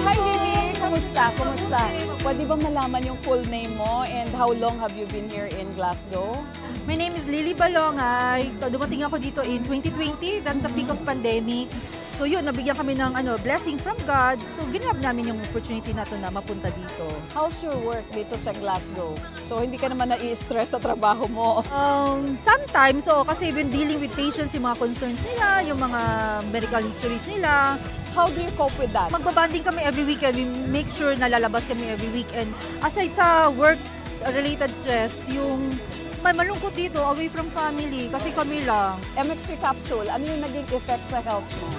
Hi, Vivi! Kumusta? Kumusta? Pwede bang malaman yung full name mo and how long have you been here in Glasgow? My name is Lily Balongay. Dumating ako dito in 2020. That's the peak of pandemic. So yun, nabigyan kami ng blessing from God. So ginab namin yung opportunity na to na mapunta dito. How's your work dito sa Glasgow? So hindi ka naman nai-stress sa trabaho mo? Sometimes, kasi we've been dealing with patients, yung mga concerns nila, yung mga medical histories nila. How do you cope with that? Magbabanding kami every weekend. We make sure na lalabas kami every weekend. Aside sa work-related stress, yung may malungkot dito, away from family, kasi kami lang. MX3 capsule, ano yung naging effect sa health mo?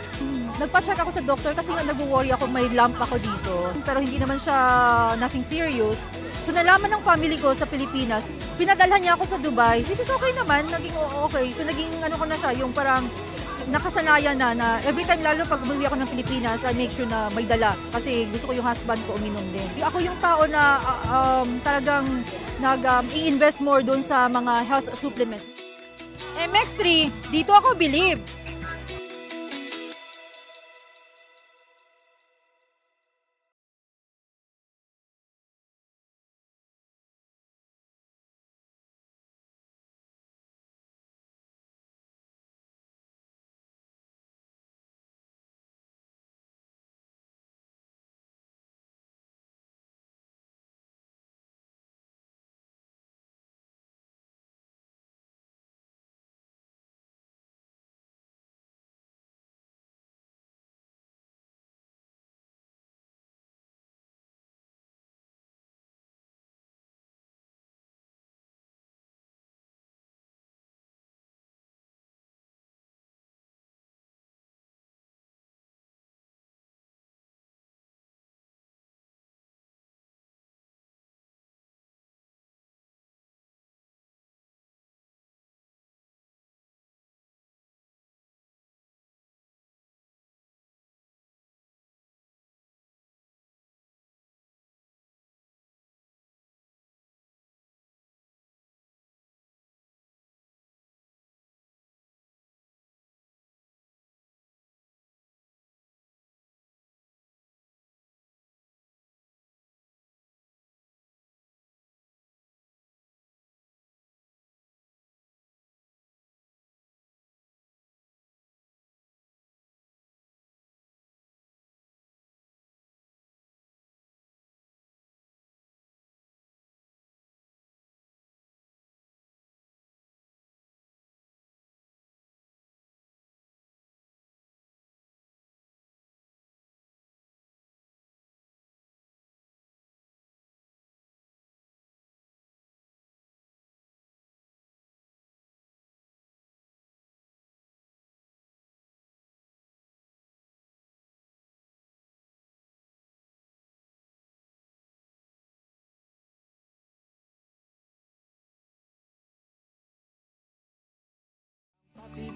Nagpa-check ako sa doctor kasi nga nag-worry ako may lump ako dito. Pero hindi naman siya nothing serious. So nalaman ng family ko sa Pilipinas, pinadalhan niya ako sa Dubai, which is okay naman, naging okay. So naging ko na siya, yung parang nakasanayan na every time, lalo pag umuwi ako ng Pilipinas, I make sure na may dala kasi gusto ko yung husband ko uminom din. Ako yung tao na talagang i-invest more doon sa mga health supplements. MX3, dito ako believe.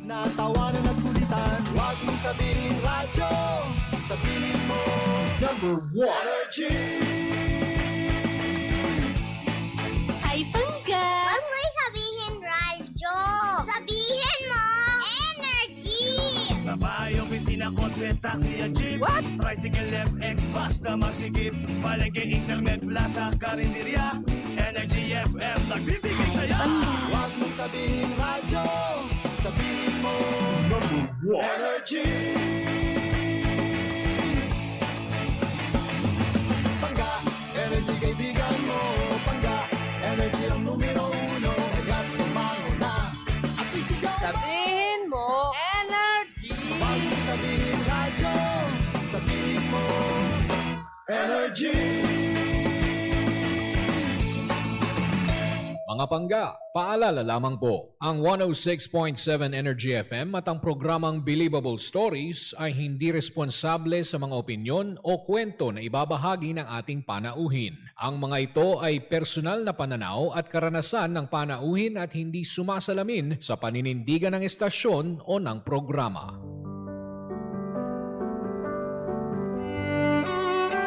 Na tawanan at kulitan, huwag mong sabihin radyo, sabihin mo number 1 Energy. Ay, Pangga! Huwag mo sabihin radyo. Sabihin mo energy. Sa bahay, opisina, kotse, taxi at jeep. What? Tricycle, FX, bus na masigip. Palengke, internet, plaza, karinderya. Energy FM, nagbibigay saya. Huwag mong sabihin radyo, sabihin mo number 1 Energy. Pangga, energy kaibigan mo. Pangga, energy ang numero 1. Kaya't tumango na at isigaw. Sabihin mo, energy! Huwag mong sabihin radyo, sabihin mo energy. Mga pangga, paalala lamang po, ang 106.7 Energy FM at ang programang Believable Stories ay hindi responsable sa mga opinyon o kwento na ibabahagi ng ating panauhin. Ang mga ito ay personal na pananaw at karanasan ng panauhin at hindi sumasalamin sa paninindigan ng estasyon o ng programa.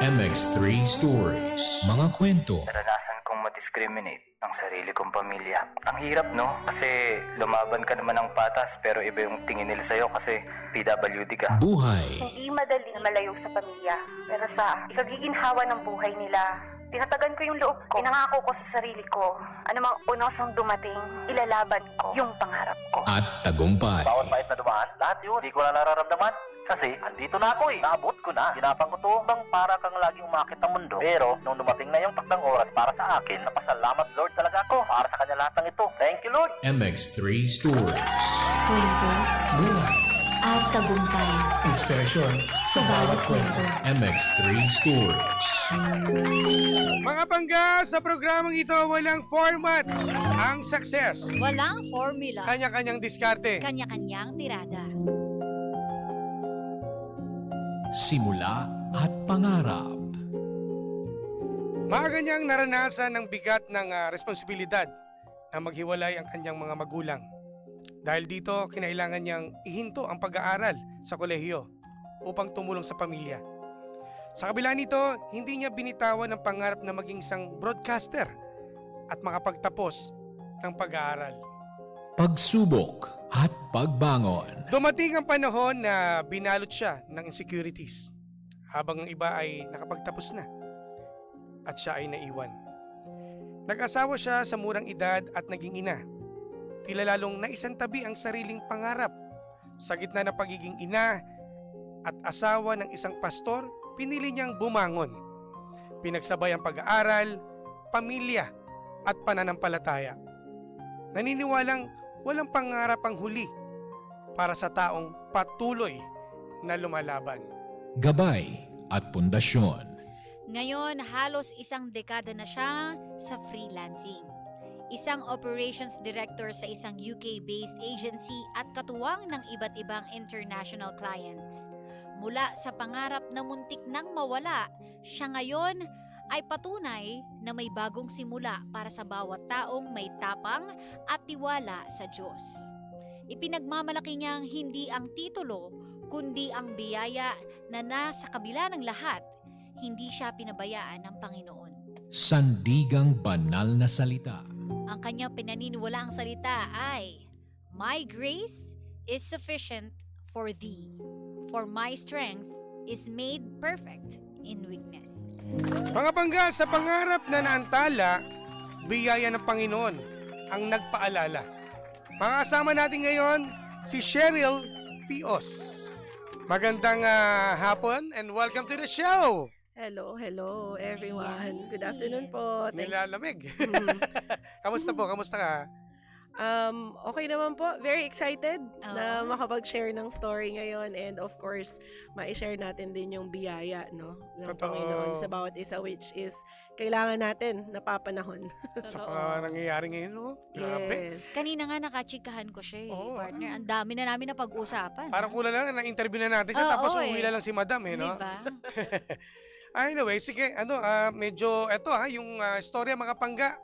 MX3 Stories, mga kwento, Naranasan kong ma-discriminate ang sarili kong ng pamilya. Ang hirap, no? Kasi lumaban ka naman ng patas pero iba yung tingin nila sa'yo kasi PWD ka. Buhay Hindi madali na malayo sa pamilya. Pero sa ikagiginhawa ng buhay nila, tinatagan ko yung loob ko. Pinangako ko sa sarili ko, anumang unosong dumating, ilalaban ko yung pangarap ko. at tagumpay. Bawat pahit na dumaan, lahat yun, hindi ko na nararamdaman. Kasi, andito na ako eh. Naabot ko na. Ginapang ko to bang para kang laging umakit ng mundo. Pero, nung dumating na yung takdang oras para sa akin, napasalamat Lord talaga ako para sa kanya lahat ng ito. Thank you, Lord! MX3 Stories. Kwento Buhay. at tagumpay Inspirasyon sa bawat kwento. MX3 Stories. Mga pangga, sa programang ito walang format. Ang success, Walang formula. kanya-kanyang diskarte. Kanya-kanyang tirada. Simula at pangarap. Maaga niyang naranasan ng bigat ng responsibilidad na maghiwalay ang kanyang mga magulang. Dahil dito, kinailangan niyang ihinto ang pag-aaral sa kolehiyo upang tumulong sa pamilya. Sa kabila nito, hindi niya binitawan ang pangarap na maging isang broadcaster at makapagtapos ng pag-aaral. Pagsubok at pagbangon. Dumating ang panahon na binalot siya ng insecurities habang ang iba ay nakapagtapos na at siya ay naiwan. Nag-asawa siya sa murang edad at naging ina. Tila lalong naisantabi ang sariling pangarap. Sa gitna ng pagiging ina at asawa ng isang pastor, pinili niyang bumangon. Pinagsabay ang pag-aaral, pamilya at pananampalataya. Naniniwalang walang pangarap ang huli para sa taong patuloy na lumalaban. Gabay at pundasyon. Ngayon, halos isang dekada na siya sa freelancing. Isang operations director sa isang UK-based agency at katuwang ng iba't ibang international clients. Mula sa pangarap na muntik nang mawala, siya ngayon ay patunay na may bagong simula para sa bawat taong may tapang at tiwala sa Diyos. Ipinagmamalaki niyang hindi ang titulo, kundi ang biyaya na nasa kabila ng lahat, hindi siya pinabayaan ng Panginoon. Sandigang banal na salita. Ang kanyang pinaniniwalaang salita ay, "My grace is sufficient for thee, for my strength is made perfect in weakness." Mga pangga, sa pangarap na naantala, biyaya ng Panginoon ang nagpaalala. Mga kasama natin ngayon, si Cheryl Pios. Magandang hapon and welcome to the show! Hello everyone. Good afternoon po. Thanks. Nilalamig. Kamusta po? Kamusta ka? Okay naman po. Very excited na Oo. makapag-share ng story ngayon and of course, ma-share natin din yung biyaya, no, ng Totoo. Panginoon sa bawat isa, which is kailangan natin napapanahon. Sa Totoo. mga nangyayari ngayon, no? Grabe. Yes. Kanina nga nakachikahan ko siya Oo, partner. Ang dami na namin na pag-usapan. Parang kulang lang na interview na natin siya Oo, tapos eh. uwi na lang si Madam eh, no? Diba? Anyway, sige, medyo eto yung storya mga pangga.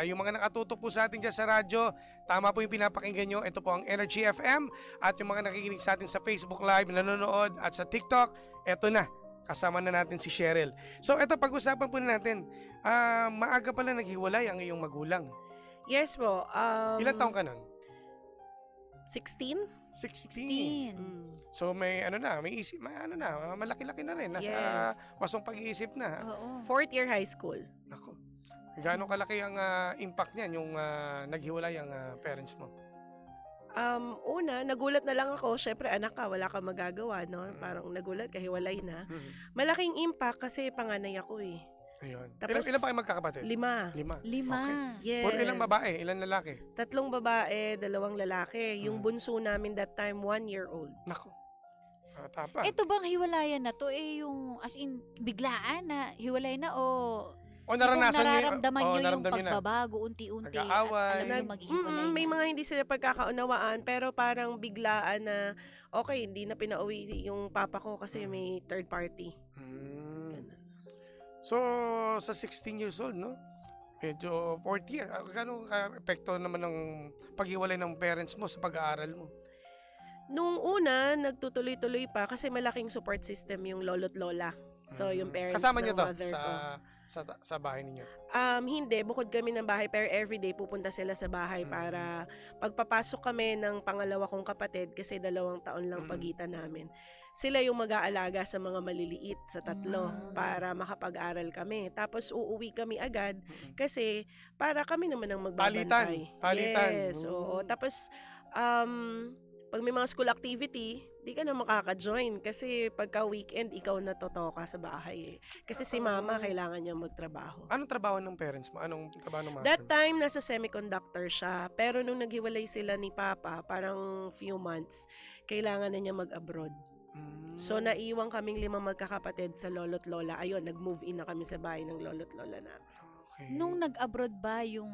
Yung mga nakatutok po sa atin dyan sa radyo, tama po yung pinapakinggan nyo. Ito po ang Energy FM at yung mga nakikinig sa atin sa Facebook Live, nanonood at sa TikTok, eto na, kasama na natin si Cheryl. So eto, pag-usapan po natin, maaga pala naghiwalay ang iyong magulang. Yes po. Ilan taong ka nun? 16? 16. So may may isip, malaki-laki na rin. Nasa Yes. wasong pag-iisip na. Oo. Fourth year high school. Nako. Gaano kalaki ang impact niyan yung naghiwalay ang parents mo? Una, nagulat na lang ako. Syempre, anak ka, wala kang magagawa, no? Parang nagulat, kahiwalay na. Malaking impact kasi panganay ako eh. Ayun. Tapos, ilan pa kayo magkakapatid? 5. 5. 5. Yes. Puro ilang babae, ilang lalaki? 3 babae, 2 lalaki. Yung bunso namin that time, 1-year-old. Nako. Tapa. Ito bang hiwalayan na to yung as in biglaan na hiwalay na O naranasan niyo nararamdaman nyo yung nararamdaman niyo na. pagbabago unti-unti at Nag-aaway. alam nyo maghihiwalay May na. mga hindi sila pagkakaunawaan, pero parang biglaan na, okay, hindi na pinauwi yung papa ko kasi may third party. Ganun. So, sa 16 years old, no? Medyo 4th year. Gaano ka-epekto naman ng paghiwalay ng parents mo sa pag-aaral mo? Nung una, nagtutuloy-tuloy pa kasi malaking support system yung lolo't lola. So, yung parents Kasama ng niyo to mother ko. sa bahay ninyo? Hindi, bukod kami ng bahay, pero everyday pupunta sila sa bahay para pagpapasok kami ng pangalawa kong kapatid, kasi 2 taon lang pagitan namin. Sila yung mag-aalaga sa mga maliliit, sa 3, para makapag-aral kami. Tapos uuwi kami agad kasi para kami naman ang magbabantay. Palitan. Yes, oo. Tapos pag may mga school activity, di ka na makaka-join kasi pagka weekend, ikaw na totoka sa bahay eh. Kasi si mama, kailangan niya magtrabaho. Anong trabaho ng parents mo? Anong trabaho ng mother That mo? time, nasa semiconductor siya. Pero nung naghiwalay sila ni Papa, parang few months, kailangan na niya mag-abroad. So, naiwan kaming 5 magkakapatid sa lolo't lola. Ayun, nag-move in na kami sa bahay ng lolo't lola namin. Okay. Nung nag-abroad ba yung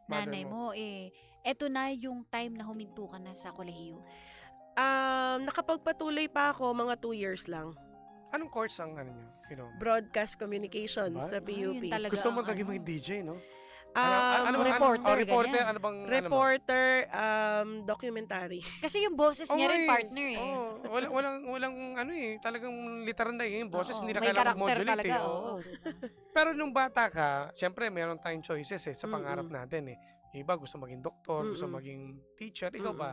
nanay Mother mo, eto na yung time na huminto ka na sa kolehiyo? Nakapagpatuloy pa ako, mga 2 years lang. Anong course ang ano niyo? Broadcast communication Ba? sa PUP. Yun talaga Gusto mo ang naging ano. mga DJ, no? reporter, reporter, ganyan. ano bang Reporter, documentary. Kasi yung boses niya rin partner eh. walang ano eh, talagang literal na yung boses, Oo, hindi na may kailangan karakter modulate talaga, eh. oo. Pero nung bata ka, syempre meron tayong choices eh sa Mm-mm. pangarap natin eh. Iba gusto maging doktor, gusto Mm-mm. maging teacher, ikaw ba?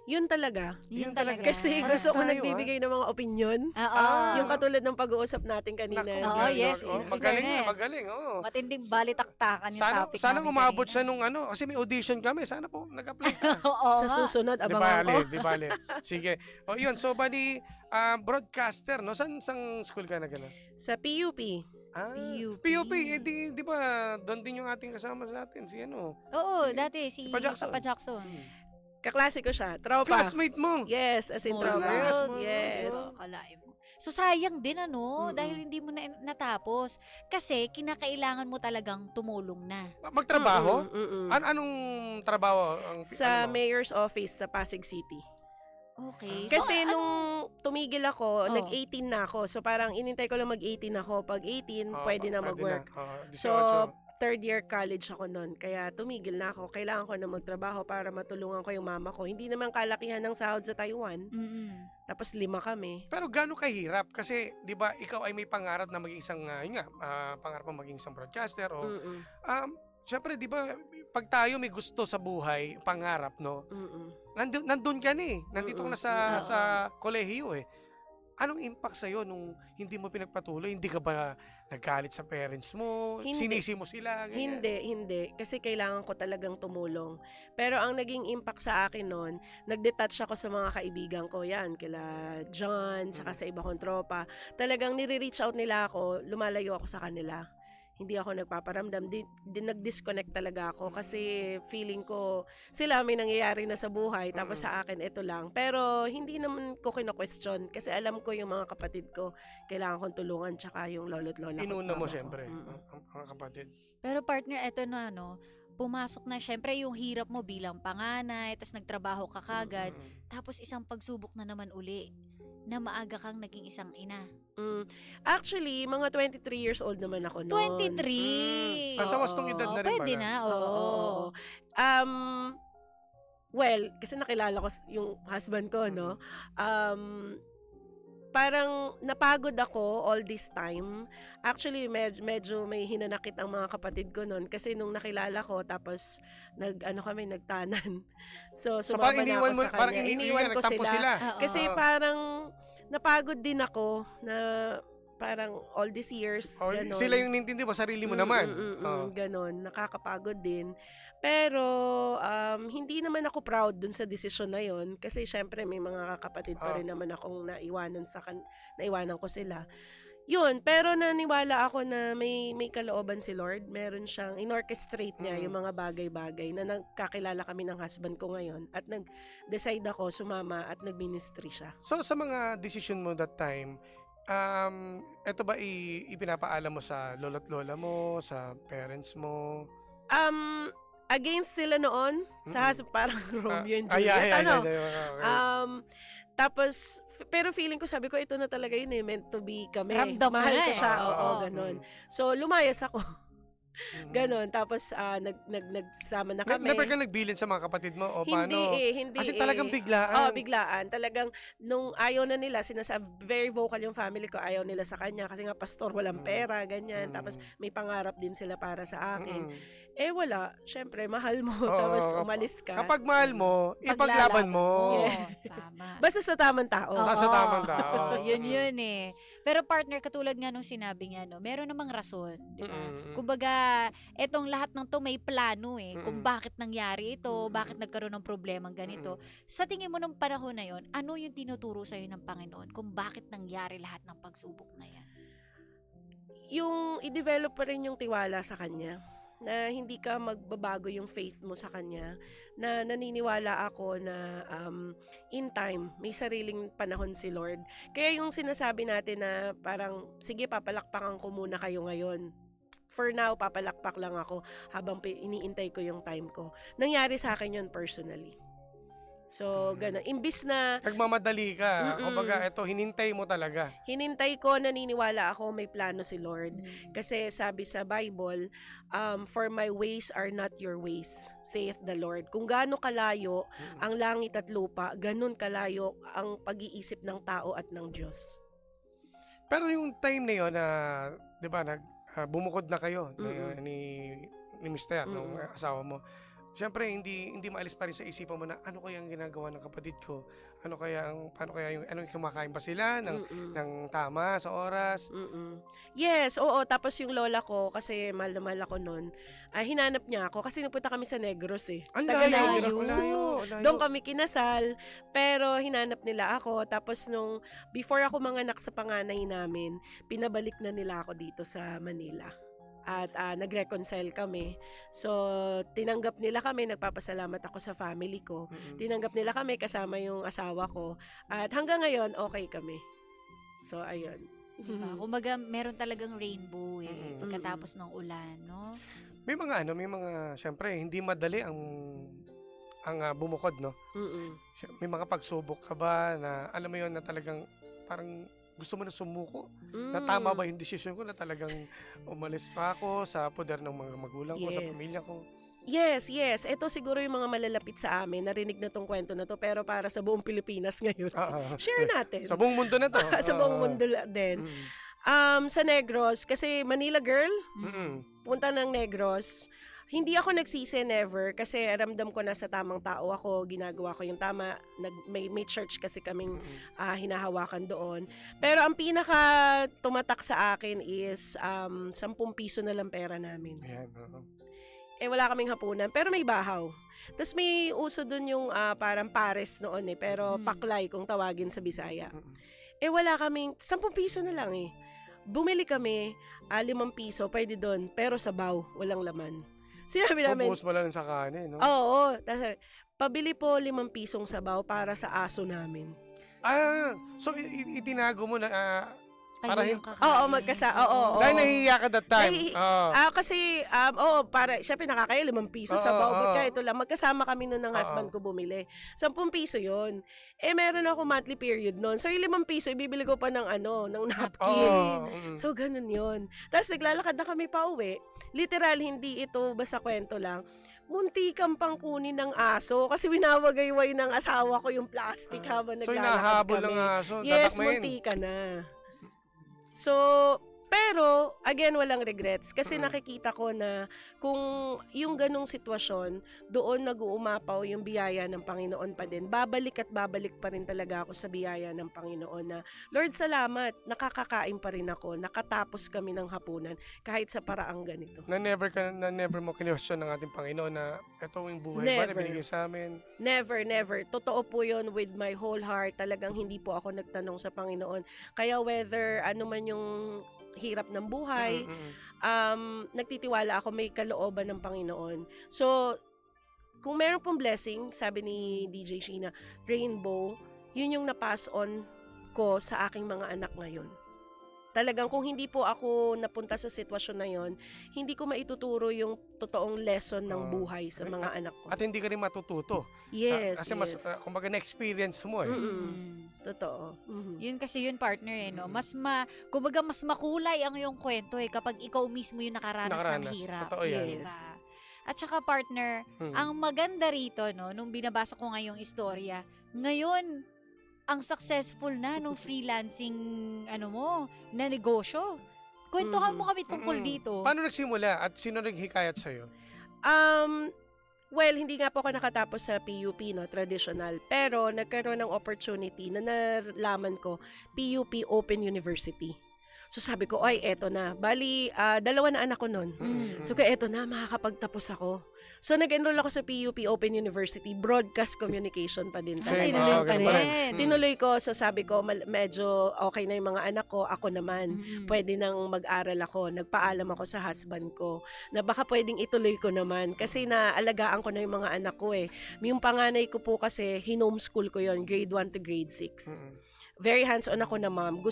Yun talaga. Yun Yun talaga. Kasi Pares gusto ko tayo, nagbibigay ng mga opinion. Oo. Yung katulad ng pag-uusap natin kanina. Naku, Oo, yes, in magaling fairness. magaling, oo. Matinding balitaktakan yung topic Sana namin umabot kanina. siya nung ano, kasi may audition kami, sana po nag-apply ka. Oo Sa nga. susunod, Di abangan ko. bale, di bale. Sige. O yun, so bali, broadcaster, no? Saan school ka na gano'n? Sa PUP. PUP. PUP, eh di ba, doon din yung ating kasama sa atin, si ano? Oo, dati si Papa Jackson. Papa Jackson. Kaklase ko siya. Tropa. Classmate mo! Yes, as in Small tropa. world. Yes. Oo, kalain mo. So sayang din ano, dahil hindi mo na natapos. Kasi kinakailangan mo talagang tumulong na. Magtrabaho? Mm-mm. Anong trabaho? Sa ano mo? mayor's office sa Pasig City. Okay. Kasi so, nung tumigil ako, Oh. nag-18 na ako. So parang inintay ko lang mag-18 ako. Pag 18, pwede na mag-work. So, 18. third year college ako noon. Kaya tumigil na ako. Kailangan ko na magtrabaho para matulungan ko yung mama ko. Hindi naman kalakihan ng sahod sa Taiwan. Tapos 5 kami. Pero gaano kahirap? Kasi, di ba, ikaw ay may pangarap na maging isang, pangarap mo maging isang broadcaster o, Mm-mm. syempre, di ba, pag tayo may gusto sa buhay, pangarap, no? Mm-mm. Nandun ka na eh. Nandito ka na Oo. sa kolehiyo eh. Anong impact sa'yo nung hindi mo pinagpatuloy? Hindi ka ba naggalit sa parents mo? Hindi. Sinisi mo sila? Ganyan? Hindi. Kasi kailangan ko talagang tumulong. Pero ang naging impact sa akin noon, nag-detach ako sa mga kaibigan ko. Yan, kila John, tsaka sa iba kong tropa. Talagang nire-reach out nila ako, lumalayo ako sa kanila. Hindi ako nagpaparamdam. Nag-disconnect talaga ako kasi feeling ko sila may nangyayari na sa buhay tapos sa akin ito lang. Pero hindi naman ko kino-question kasi alam ko yung mga kapatid ko kailangan kong tulungan tsaka yung lolo't lola ko. Inuna mo mama ko. syempre, Mm-mm. ang mga kapatid. Pero partner, eto na pumasok na syempre yung hirap mo bilang panganay, tapos nagtrabaho ka kagad, tapos isang pagsubok na naman uli na maaga kang naging isang ina. Actually, mga 23 years old naman ako noon. 23! Sa wastong edad na rin Pwede pala. na, Oo. oo. Well, kasi nakilala ko yung husband ko, no? Parang napagod ako all this time. Actually, medyo may hinanakit ang mga kapatid ko noon kasi nung nakilala ko tapos nagtanan. So parang sumama na iniwan ako mo, sa parang kanya. iniwan ko Iniwan ko sila. Oo. Kasi parang napagod din ako na parang all these years, ganon. Sila yung nintindi mo, sarili mo naman. Oo. Ganon, nakakapagod din. Pero hindi naman ako proud dun sa desisyon na yon kasi syempre may mga kapatid pa rin naman akong naiwanan ko sila. Yun, pero naniwala ako na may kalooban si Lord. Meron siyang in-orchestrate niya yung mga bagay-bagay na nagkakilala kami ng husband ko ngayon at nag-decide ako sumama at nag-ministry siya. So sa mga decision mo that time, eto ba ipinapaalam mo sa lolo't lola mo, sa parents mo? Against sila noon sa parang Romeo and Ay, Juliet. Okay. Okay. Pero feeling ko, sabi ko, ito na talaga yun meant to be kami. Ramdam mo Mahal na ko eh. siya, Oo. ganon. So, lumayas ako. Ganon. Tapos nagsama na kami. Never ka nagbilin sa mga kapatid mo o paano? Hindi Kasi talagang biglaan. Biglaan. Talagang nung ayaw na nila, very vocal yung family ko, ayaw nila sa kanya kasi nga pastor, walang pera, ganyan. Tapos may pangarap din sila para sa akin. Eh wala, syempre mahal mo tapos umalis ka. Kapag mahal mo, ipaglaban mo. Tama. Basta sa tamang tao. Sa tamang tao. Yun eh. Pero partner, katulad nga nung sinabi niya, no, meron namang rason. Di ba? Kumbaga, etong lahat ng to may plano eh. Kung bakit nangyari ito, bakit nagkaroon ng problemang ganito. Sa tingin mo nung panahon na yon, ano yung tinuturo sa'yo ng Panginoon kung bakit nangyari lahat ng pagsubok na yan? Yung i-develop pa rin yung tiwala sa Kanya. Na hindi ka magbabago yung faith mo sa Kanya, na naniniwala ako na in time, may sariling panahon si Lord. Kaya yung sinasabi natin na parang, sige papalakpakan ko muna kayo ngayon. For now, papalakpak lang ako habang iniintay ko yung time ko. Nangyari sa akin yun personally. So, gano'n. Imbis na Nagmamadali ka. Kumbaga, ito, hinintay mo talaga. hinintay ko, naniniwala ako may plano si Lord. Kasi sabi sa Bible, for my ways are not your ways, saith the Lord. Kung gaano kalayo ang langit at lupa, ganun kalayo ang pag-iisip ng tao at ng Diyos. Pero yung time na yun na, di ba, bumukod na kayo ni Mr. nung asawa mo. Siyempre, hindi maalis pa rin sa isipan mo na ano kaya ang ginagawa ng kapatid ko? Paano kaya yung kumakain pa sila ng tama sa oras? Yes, oo. Tapos yung lola ko, kasi mahal na mahal ako nun, hinanap niya ako kasi nagpunta kami sa Negros eh. Ang Taga-Layo. layo. Doon kami kinasal, pero hinanap nila ako. Tapos before ako manganak sa panganay namin, pinabalik na nila ako dito sa Manila. At nag-reconcile kami. So, tinanggap nila kami, nagpapasalamat ako sa family ko. Tinanggap nila kami kasama yung asawa ko. At hanggang ngayon, okay kami. So, ayun. Diba? Kumbaga, meron talagang rainbow eh. Pagkatapos ng ulan, no? May mga, syempre, hindi madali ang bumukod, no? May mga pagsubok ka ba na, alam mo yun, na talagang parang gusto mo na sumuko? Na tama ba yung desisyon ko na talagang umalis pa ako sa poder ng mga magulang ko, sa pamilya ko? Yes. Ito siguro yung mga malalapit sa amin. Narinig na tong kwento na to, pero para sa buong Pilipinas ngayon. Share natin. Sa buong mundo na to. Sa buong mundo din. Sa Negros, kasi Manila girl, punta ng Negros. Hindi ako nagsisi, never, kasi ramdam ko na sa tamang tao ako, ginagawa ko yung tama, may church kasi kaming hinahawakan doon. Pero ang pinaka tumatak sa akin is 10 piso na lang pera namin. Ayan, Wala kaming hapunan, pero may bahaw. Tapos may uso doon yung parang pares noon pero paklay kung tawagin sa Bisaya. Wala kaming, 10 piso na lang eh. Bumili kami, 5 piso, pwede doon, pero sabaw, walang laman. Sinabi namin, Pupus pala sa kanin, no? oo. Tapos, pabili po 5 pisong sabaw para sa aso namin. So itinago mo na para Kayo yung kakain. Oo, oo. dahil nahihiya ka that time. Kasi, para, syempre nakakaya 5 piso sabaw. Ba't ka ito lang? Magkasama kami noon ng husband ko bumili. 10 piso yun. Meron ako monthly period noon. So, yung 5 piso, ibibili ko pa ng napkin. So, ganun yun. Tapos, naglalakad na kami pa uwi. Literal, hindi ito basta kwento lang. Muntikan pang kunin ng aso kasi winawagayway ng asawa ko yung plastic habang So, naglalakad hinahabol kami. ng aso. Yes, tatakmain. muntikan na. So, pero, again, walang regrets. Kasi nakikita ko na kung yung ganong sitwasyon, doon nag-uumapaw yung biyaya ng Panginoon pa din. Babalik at babalik pa rin talaga ako sa biyaya ng Panginoon na, Lord, salamat, nakakakain pa rin ako, nakatapos kami ng hapunan, kahit sa paraang ganito. Na never mo kinwestiyon ng ating Panginoon na ito yung buhay ba na Never. binigay sa amin? Never. Totoo po yun with my whole heart. Talagang hindi po ako nagtanong sa Panginoon. Kaya whether ano man yung hirap ng buhay, nagtitiwala ako may kalooban ng Panginoon. So, kung meron pong blessing, sabi ni DJ Sheena, rainbow, yun yung na-pass on ko sa aking mga anak ngayon. Talagang kung hindi po ako napunta sa sitwasyon na yon, hindi ko maituturo yung totoong lesson ng buhay sa mga anak ko. At hindi ka rin matututo. Yes, Kasi mas, kumbaga na-experience mo eh. Totoo. Yun kasi yun, partner, no? Kumbaga mas makulay ang iyong kwento kapag ikaw mismo yung nakaranas ng hirap. Totoo yan. Diba? At saka, partner, ang maganda rito, no, nung binabasa ko ngayong istorya, ngayon, ang successful na nung freelancing, na negosyo. Kwentuhan mo kami tungkol dito. Paano nagsimula at sino naghikayat sa'yo? Well, hindi nga po ako nakatapos sa PUP, no, traditional. Pero nagkaroon ng opportunity na nalaman ko, PUP Open University. So sabi ko, ay, eto na. Bali, 2 na anak ko nun. So eto na, makakapagtapos ako. So nag-enroll ako sa PUP Open University, Broadcast Communication pa din. Tinuloy pa rin. Tinuloy ko, so sabi ko, medyo okay na yung mga anak ko, ako naman, pwede nang mag-aral ako. Nagpaalam ako sa husband ko, na baka pwedeng ituloy ko naman, kasi naalagaan ko na yung mga anak ko eh. Yung panganay ko po kasi, hinomeschool ko yon, grade 1 to grade 6. Very hands-on ako na mom.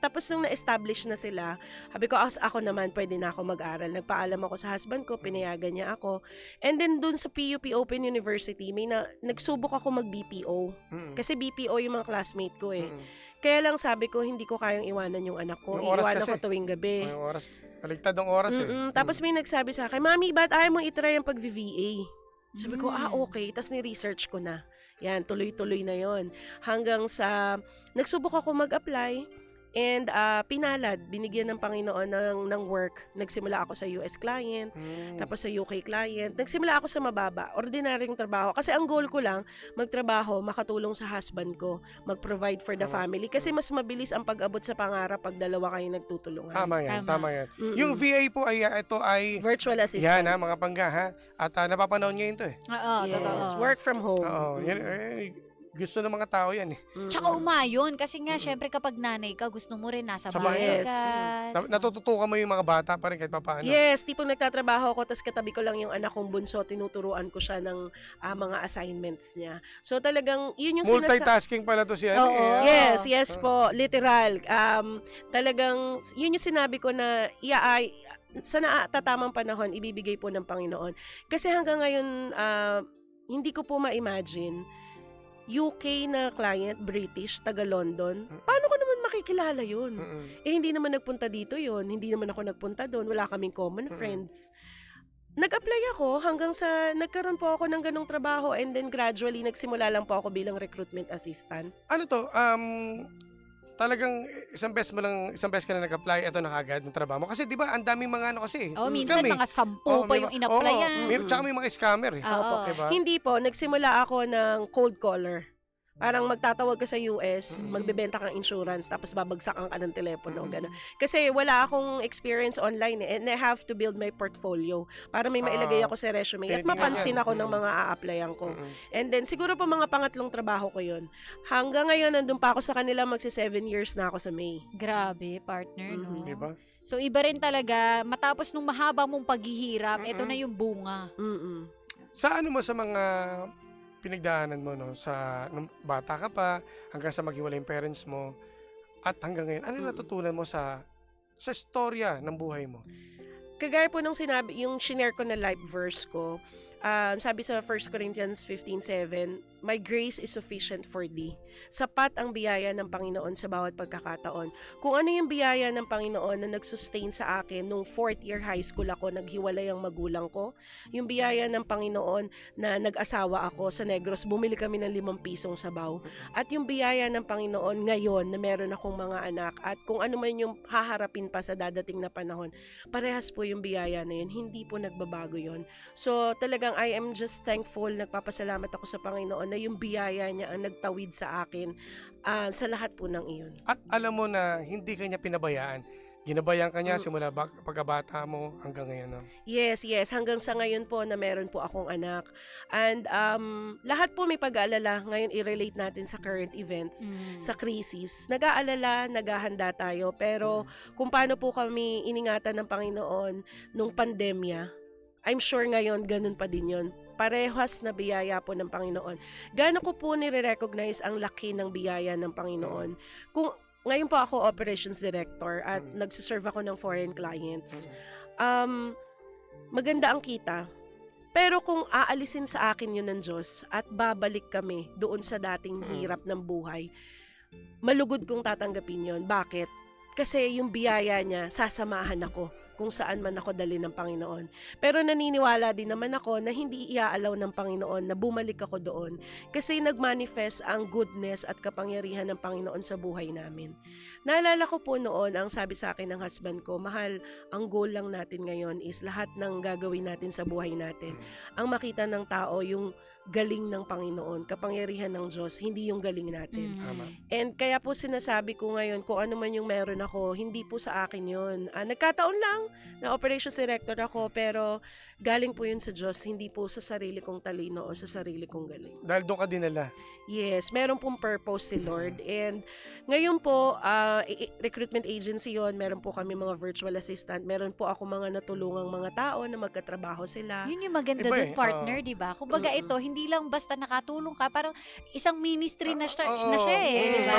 Tapos nung na-establish na sila, sabi ko, ako naman, pwede na ako mag-aral. Nagpaalam ako sa husband ko, pinayagan niya ako. And then dun sa PUP Open University, nagsubok ako mag-BPO. Kasi BPO yung mga classmate ko eh. Kaya lang sabi ko, hindi ko kayang iwanan yung anak ko. Iwanan ko tuwing gabi. May oras. Baligtad ang oras eh. Tapos may nagsabi sa akin, Mami, ba't ayaw mong itry ang pag-VA? Sabi ko, okay. Tapos ni-research ko na. Yan, tuloy-tuloy na yon. Hanggang sa, nagsubok ako mag-apply and pinalad, binigyan ng Panginoon ng work. Nagsimula ako sa US client, tapos sa UK client. Nagsimula ako sa mababa, ordinaryong trabaho. Kasi ang goal ko lang, magtrabaho, makatulong sa husband ko, mag-provide for the family. Kasi mas mabilis ang pag-abot sa pangarap pag dalawa kayo nagtutulungan. Tama yan. Yung VA po ito ay virtual assistant. Yan mga pangga ha. At napapanood ngayon to eh. Oo, totoo. Work from home. Oo. Yan, gusto ng mga tao yan eh. Tsaka umayon, kasi nga, syempre kapag nanay ka, gusto mo rin nasa Yes. bahay ka. Natututukan mo yung mga bata pa rin kahit papaano. Yes, tipong nagtatrabaho ako, tapos katabi ko lang yung anak kong bunso, tinuturuan ko siya ng mga assignments niya. So talagang, yun yung multitasking pala to siya. Oo. Yes po, literal. Talagang, yun yung sinabi ko na, sa tatamang panahon, ibibigay po ng Panginoon. Kasi hanggang ngayon, hindi ko po ma-imagine, UK na client, British, taga London, paano ko naman makikilala yun? Hindi naman nagpunta dito yun, hindi naman ako nagpunta doon, wala kaming common friends. Nag-apply ako hanggang sa nagkaroon po ako ng ganong trabaho and then gradually nagsimula lang po ako bilang recruitment assistant. Ano to? Talagang isang beses ka na nag-apply, ito na kagad ng trabaho mo. Kasi di ba, ang daming mga kasi. Minsan mga 10 pa yung in-applyan. Tsaka may mga scammer eh. Oo. Diba? Hindi po, nagsimula ako ng cold caller. Parang magtatawag ka sa US, magbebenta kang insurance, tapos babagsakan ka ng telepono, gano'n. Kasi wala akong experience online and I have to build my portfolio para may mailagay ako sa resume at mapansin ako ng mga a-applyan ko. And then, siguro po mga pangatlong trabaho ko yun. Hanggang ngayon, nandun pa ako sa kanila, magsi 7 years na ako sa May. Grabe, partner, no? Diba? So, iba rin talaga, matapos nung mahaba mong paghihirap, ito na yung bunga. Sa mga pinagdaanan mo no nung bata ka pa hanggang sa maghiwalay yung parents mo at hanggang ngayon ano natutunan mo sa istorya ng buhay mo? Kagaya po nung sinabi, yung shinare ko na life verse ko, sabi sa 1 Corinthians 15:7, my grace is sufficient for thee. Sapat ang biyaya ng Panginoon sa bawat pagkakataon. Kung ano yung biyaya ng Panginoon na nag-sustain sa akin nung 4th year high school ako, naghiwalay ang magulang ko. Yung biyaya ng Panginoon na nag-asawa ako sa Negros, bumili kami ng 5 pisong sabaw. At yung biyaya ng Panginoon ngayon na meron akong mga anak at kung ano man yung haharapin pa sa dadating na panahon, parehas po yung biyaya na yun. Hindi po nagbabago yun. So talagang I am just thankful, nagpapasalamat ako sa Panginoon na yung biyaya niya ang nagtawid sa akin sa lahat po ng iyon. At alam mo na hindi ka niya pinabayaan. Ginabayan ka niya simula pagkabata mo hanggang ngayon. No? Yes. Hanggang sa ngayon po na meron po akong anak. And lahat po may pag-aalala. Ngayon i-relate natin sa current events, sa crisis. Nag-aalala, naghahanda tayo. Pero kung paano po kami iningatan ng Panginoon nung pandemya, I'm sure ngayon ganun pa din yun. Parehas na biyaya po ng Panginoon. Gaano ko po nire-recognize ang laki ng biyaya ng Panginoon. Kung ngayon po ako operations director at nagsiserve ako ng foreign clients. Maganda ang kita. Pero kung aalisin sa akin yun ng Diyos at babalik kami doon sa dating hirap ng buhay, malugod kong tatanggapin yun. Bakit? Kasi yung biyaya niya, sasamahan ako kung saan man ako dali ng Panginoon. Pero naniniwala din naman ako na hindi iaalaw ng Panginoon na bumalik ako doon kasi nagmanifest ang goodness at kapangyarihan ng Panginoon sa buhay namin. Naalala ko po noon, ang sabi sa akin ng husband ko, mahal, ang goal lang natin ngayon is lahat ng gagawin natin sa buhay natin. Ang makita ng tao, yung galing ng Panginoon, kapangyarihan ng Diyos, hindi yung galing natin. And kaya po sinasabi ko ngayon, kung ano man yung meron ako, hindi po sa akin yun. Nagkataon lang na operations director ako, pero galing po yun sa Diyos, hindi po sa sarili kong talino o sa sarili kong galing. Dahil doon ka dinala. Yes, meron pong purpose si Lord. And ngayon po, recruitment agency yon, meron po kami mga virtual assistant, meron po ako mga natulungang mga tao na magkatrabaho sila. Yun yung maganda Iba doon, eh, partner, di ba? Kumbaga ito, hindi lang basta nakatulong ka, parang isang ministry na siya eh, di ba?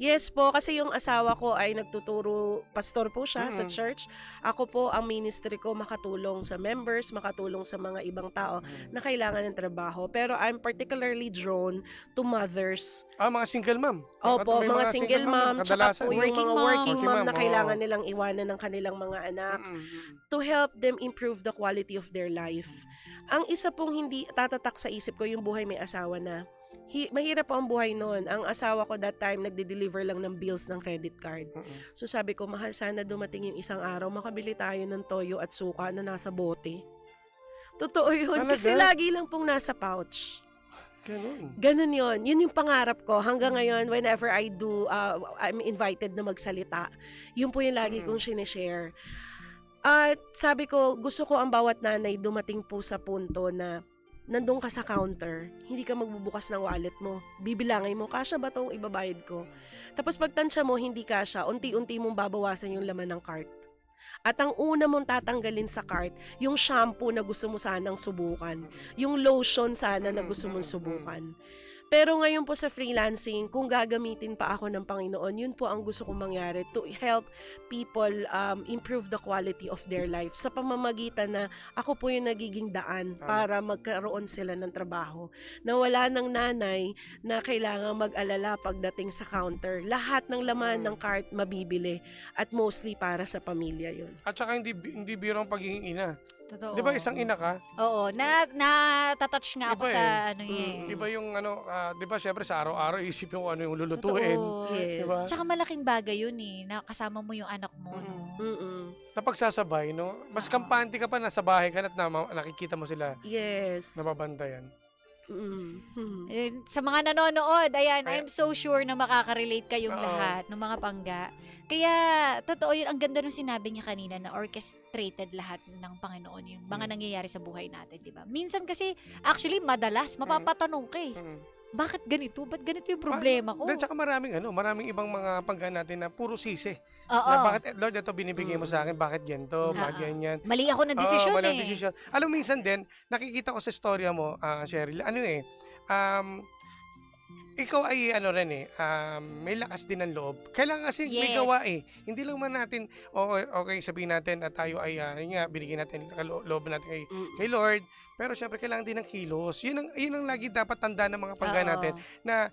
Yes po, kasi yung asawa ko ay nagtuturo, pastor po siya sa church. Ako po, ang ministry ko makatulong sa members, makatulong sa mga ibang tao na kailangan ng trabaho. Pero I'm particularly drawn to mothers. Mga single mom. Opo, May mga single mom, tsaka kadalasan. po yung Working mga mom. working Working mom mom, na kailangan oo. nilang iwanan ng kanilang mga anak to help them improve the quality of their life. Ang isa pong hindi tatatak sa isip ko, yung buhay may asawa na. Mahirap po ang buhay noon. Ang asawa ko that time, nagde-deliver lang ng bills ng credit card. So sabi ko, mahal, sana dumating yung isang araw, makabili tayo ng toyo at suka na nasa bote. Totoo yun. Talaga? Kasi lagi lang pong nasa pouch. Ganun yun. Yun yung pangarap ko. Hanggang ngayon, whenever I'm invited na magsalita, yun po yung lagi kong sinishare. At sabi ko, gusto ko ang bawat nanay dumating po sa punto na nandun ka sa counter, hindi ka magbubukas ng wallet mo. Bibilangin mo, kasya ba itong ibabayad ko? Tapos pagtansya mo, hindi kasya, unti-unti mong babawasan yung laman ng cart. At ang una mong tatanggalin sa cart, yung shampoo na gusto mo sanang subukan. Yung lotion sana na gusto mong subukan. Pero ngayon po sa freelancing, kung gagamitin pa ako ng Panginoon, yun po ang gusto kong mangyari to help people improve the quality of their life sa pamamagitan na ako po yung nagiging daan para magkaroon sila ng trabaho. Na wala ng nanay na kailangan mag-alala pagdating sa counter. Lahat ng laman ng cart mabibili at mostly para sa pamilya yun. At saka hindi biro ang pagiging ina. Totoo. Di ba isang ina ka? Oo, natatouch nga ako Iba sa eh. ano yun. Iba yung di ba syempre sa araw-araw isip yung ano yung lulutuin. Totoo. Yes. Diba? Tsaka malaking bagay yun eh, na kasama mo yung anak mo. No? Napagsasabay, no? Mas kampante ka pa, nasa bahay ka na at nakikita mo sila Yes. nababantayan. Sa mga nanonood, ayan, I'm so sure na makaka-relate kayong lahat ng mga pangga. Kaya, totoo yun, ang ganda nung sinabi niya kanina na orchestrated lahat ng Panginoon yung mga nangyayari sa buhay natin, di ba? Minsan kasi, actually, madalas, mapapatanong ka eh. Bakit ganito? Ba't ganito yung problema ko? Tsaka maraming ibang mga pangga natin na puro sisi. Oo. Na bakit, Lord, ito binibigay mo sa akin, bakit ganito, bakit ganyan. Mali ako ng desisyon mali eh. ang desisyon. Alam, minsan din, nakikita ko sa storya mo, Cheryl, ikaw ay may lakas din ng loob. Kailangan kasi may Yes. gawa eh. Hindi lang man natin, okay, sabihin natin at tayo ay, binigyan natin loob natin kay Lord. Pero syempre, kailangan din ng kilos. Yun ang lagi dapat tanda ng mga pangga natin na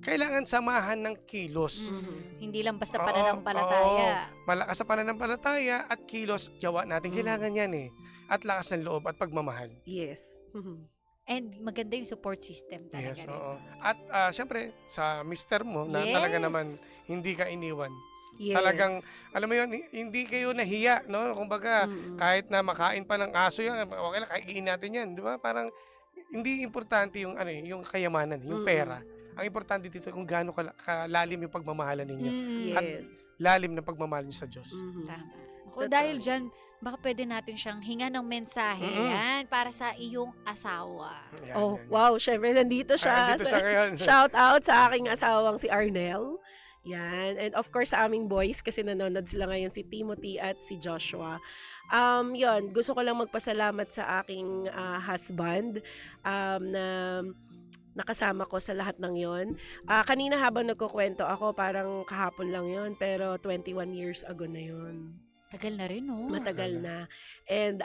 kailangan samahan ng kilos. Hindi lang basta pananampalataya. Malakas sa pananampalataya at kilos, gawa natin. Kailangan yan eh. At lakas ng loob at pagmamahal. Yes. And maganda yung support system talaga. Yes, rin. oo. At syempre, sa mister mo, na Yes. talaga naman hindi ka iniwan. Yes. Talagang, alam mo yun, hindi kayo nahiya, no? Kumbaga, kahit na makain pa ng aso yan, okay lang, kaigin natin yan, di ba? Parang, hindi importante yung, yung kayamanan, yung pera. Ang importante dito, kung gaano kalalim yung pagmamahalan ninyo. At Yes. lalim ng pagmamahal niyo sa Diyos. Tama. Ako, dahil dyan, baka pwede natin siyang hinga ng mensahe yan para sa iyong asawa. Oh, wow, syempre nandito siya. Nandito siya ngayon. Shout out sa aking asawang si Arnel. Yan. And of course sa aming boys kasi nanonood sila ngayon si Timothy at si Joshua. Yun, gusto ko lang magpasalamat sa aking husband na nakasama ko sa lahat ng yon. Kanina habang nagkukwento ako, parang kahapon lang yon, pero 21 years ago na yon. Tagal na rin, no? Matagal na. And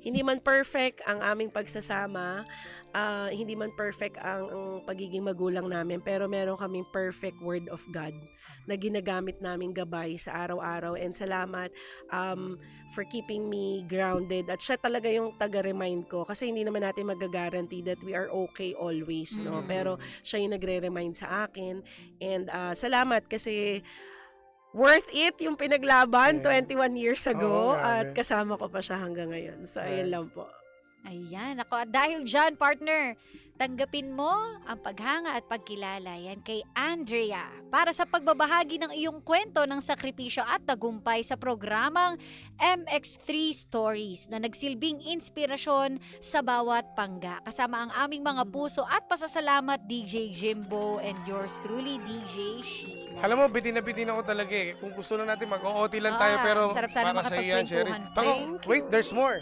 hindi man perfect ang aming pagsasama, hindi man perfect ang pagiging magulang namin, pero meron kaming perfect word of God na ginagamit naming gabay sa araw-araw. And salamat for keeping me grounded. At siya talaga yung taga-remind ko, kasi hindi naman natin mag-guarantee that we are okay always, no? Pero siya yung nagre-remind sa akin. And salamat kasi worth it yung pinaglaban 21 years ago, at kasama ko pa siya hanggang ngayon. So, ayun lang po. Ayan, ako. Dahil dyan, partner, tanggapin mo ang paghanga at pagkilala yan kay Andrea para sa pagbabahagi ng iyong kwento ng sakripisyo at tagumpay sa programang MX3 Stories na nagsilbing inspirasyon sa bawat pangga. Kasama ang aming mga puso at pasasalamat, DJ Jimbo, and yours truly, DJ Sheena. Alam mo, bitin na bitin ako talaga eh. Kung gusto na natin mag-OT lang tayo, pero sarap sana para sa iyan, Sherry. makapagkwentuhan. Wait, there's more.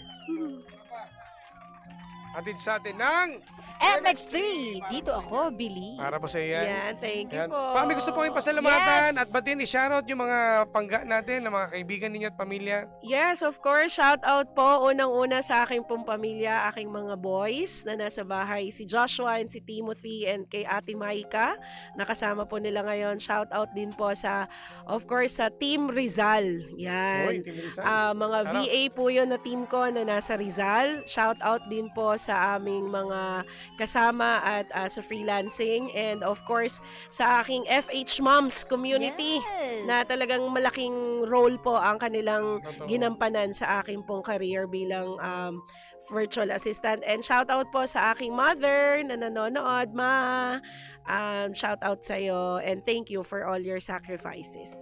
Atid sa atin ng MX3, dito ako, Billy. para po sa iyan. Yan, thank you Yan. po. Pami, gusto po kayong pasalamatan Yes. at batiin i-shoutout yung mga pangga natin, ng mga kaibigan ninyo at pamilya. Yes, of course. Shout out po unang-una sa aking pong pamilya, aking mga boys na nasa bahay, si Joshua and si Timothy, and kay Ate Maika. Nakasama po nila ngayon. Shout out din po sa, of course, sa Team Rizal. Yan. Hoy, Team Rizal. Mga Shout out. VA po yun na team ko na nasa Rizal. Shout out din po sa aming mga kasama at sa freelancing, and of course sa aking FH Moms community Yes. na talagang malaking role po ang kanilang Totoo. ginampanan sa aking pong career bilang virtual assistant. And shout out po sa aking mother na nanonood, Ma. Shout out sa iyo, and thank you for all your sacrifices.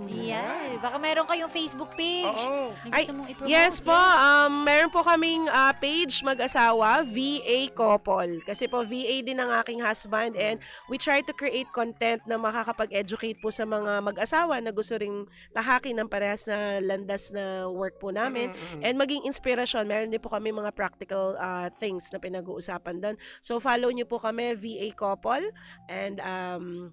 Yan. Baka meron kayong Facebook page Oo. na gusto mong i-promote. Yes po, meron po kaming page mag-asawa, VA Couple. Kasi po VA din ang aking husband, and we try to create content na makakapag-educate po sa mga mag-asawa na gusto ring tahakin ng parehas na landas na work po namin. And maging inspirasyon, meron din po kami mga practical things na pinag-uusapan doon. So follow nyo po kami, VA Couple. And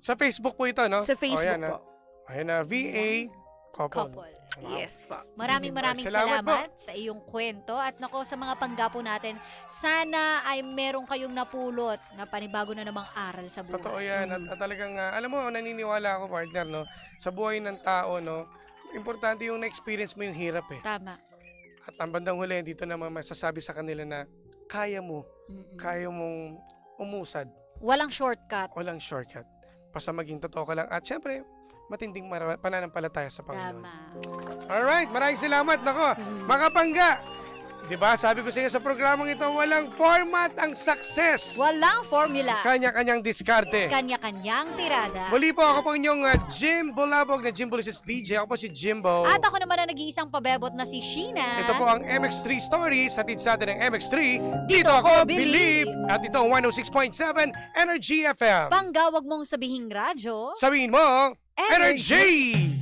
Sa Facebook po ito, no? sa Facebook ayan, po. Ayan na, VA Couple. Couple. Wow. Yes po. Maraming Salamat salamat sa iyong kwento. At nako, sa mga panggapo natin, sana ay meron kayong napulot na panibago na namang aral sa buhay. Totoo yan. At talagang, alam mo, naniniwala ako, partner, no? Sa buhay ng tao, no? Importante yung na-experience mo yung hirap eh. Tama. At ang bandang huli, dito naman masasabi sa kanila na kaya mo, kaya mong umusad. Walang shortcut. Walang shortcut. Basta maging totoo ka lang. At syempre, matinding pananampalataya sa Panginoon. Tama. Alright, maraming salamat. Nako, mga pangga. Diba, sabi ko sa inyo sa programang ito, walang format ang success. Walang formula. Kanya-kanyang diskarte. Kanya-kanyang tirada. Muli po ako po inyong Jim Bulabog na Jim Bulisis DJ. Ako po si Jimbo. At ako naman ang nag-iisang pabebot na si Sheena. Ito po ang MX3 Stories. Hatid sa atin ng MX3. Dito ako believe. At ito ang 106.7 Energy FM. Panggawag mong sabihing radyo. Sabihin mo, Energy!